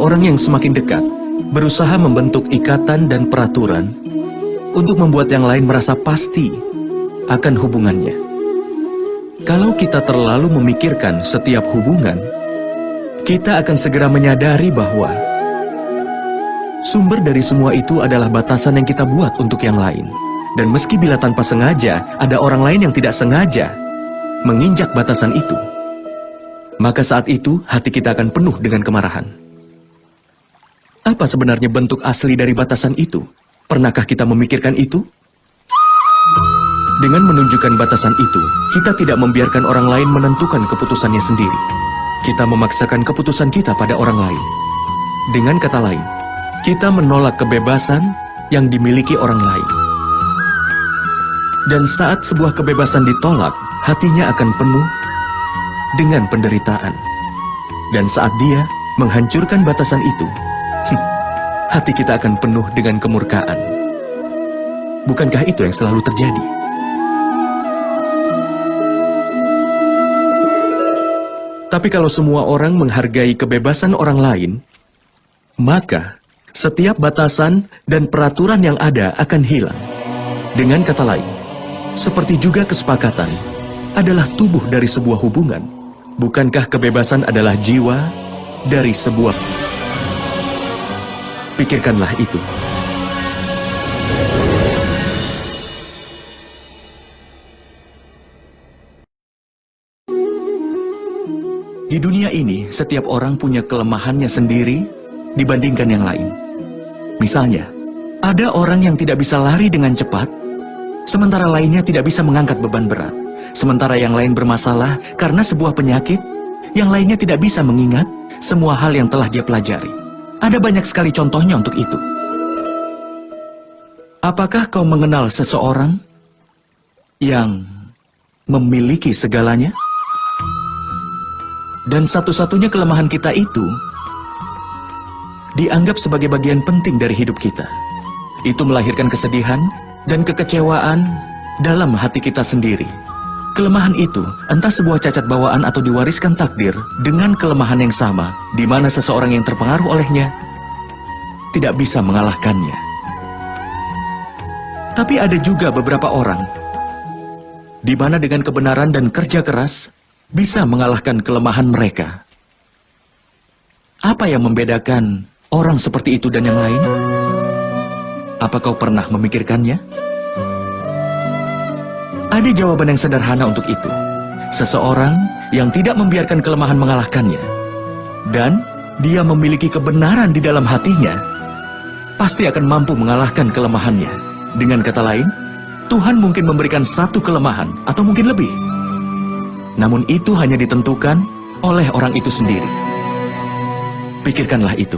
orang yang semakin dekat berusaha membentuk ikatan dan peraturan untuk membuat yang lain merasa pasti akan hubungannya. Kalau kita terlalu memikirkan setiap hubungan, kita akan segera menyadari bahwa sumber dari semua itu adalah batasan yang kita buat untuk yang lain. Dan meski bila tanpa sengaja, ada orang lain yang tidak sengaja menginjak batasan itu, maka saat itu hati kita akan penuh dengan kemarahan. Apa sebenarnya bentuk asli dari batasan itu? Pernahkah kita memikirkan itu? Dengan menunjukkan batasan itu, kita tidak membiarkan orang lain menentukan keputusannya sendiri. Kita memaksakan keputusan kita pada orang lain. Dengan kata lain, kita menolak kebebasan yang dimiliki orang lain. Dan saat sebuah kebebasan ditolak, hatinya akan penuh dengan penderitaan. Dan saat dia menghancurkan batasan itu, hati kita akan penuh dengan kemurkaan. Bukankah itu yang selalu terjadi? Tapi kalau semua orang menghargai kebebasan orang lain, maka setiap batasan dan peraturan yang ada akan hilang. Dengan kata lain, seperti juga kesepakatan adalah tubuh dari sebuah hubungan. Bukankah kebebasan adalah jiwa dari sebuah... Pikirkanlah itu. Di dunia ini, setiap orang punya kelemahannya sendiri dibandingkan yang lain. Misalnya, ada orang yang tidak bisa lari dengan cepat, sementara lainnya tidak bisa mengangkat beban berat. Sementara yang lain bermasalah karena sebuah penyakit, yang lainnya tidak bisa mengingat semua hal yang telah dia pelajari. Ada banyak sekali contohnya untuk itu. Apakah kau mengenal seseorang yang memiliki segalanya? Dan satu-satunya kelemahan kita itu dianggap sebagai bagian penting dari hidup kita. Itu melahirkan kesedihan dan kekecewaan dalam hati kita sendiri. Kelemahan itu entah sebuah cacat bawaan atau diwariskan takdir dengan kelemahan yang sama, di mana seseorang yang terpengaruh olehnya tidak bisa mengalahkannya. Tapi ada juga beberapa orang di mana dengan kebenaran dan kerja keras bisa mengalahkan kelemahan mereka. Apa yang membedakan orang seperti itu dan yang lain? Apa kau pernah memikirkannya? Ada jawaban yang sederhana untuk itu. Seseorang yang tidak membiarkan kelemahan mengalahkannya, dan dia memiliki kebenaran di dalam hatinya, pasti akan mampu mengalahkan kelemahannya. Dengan kata lain, Tuhan mungkin memberikan satu kelemahan, atau mungkin lebih. Namun itu hanya ditentukan oleh orang itu sendiri. Pikirkanlah itu.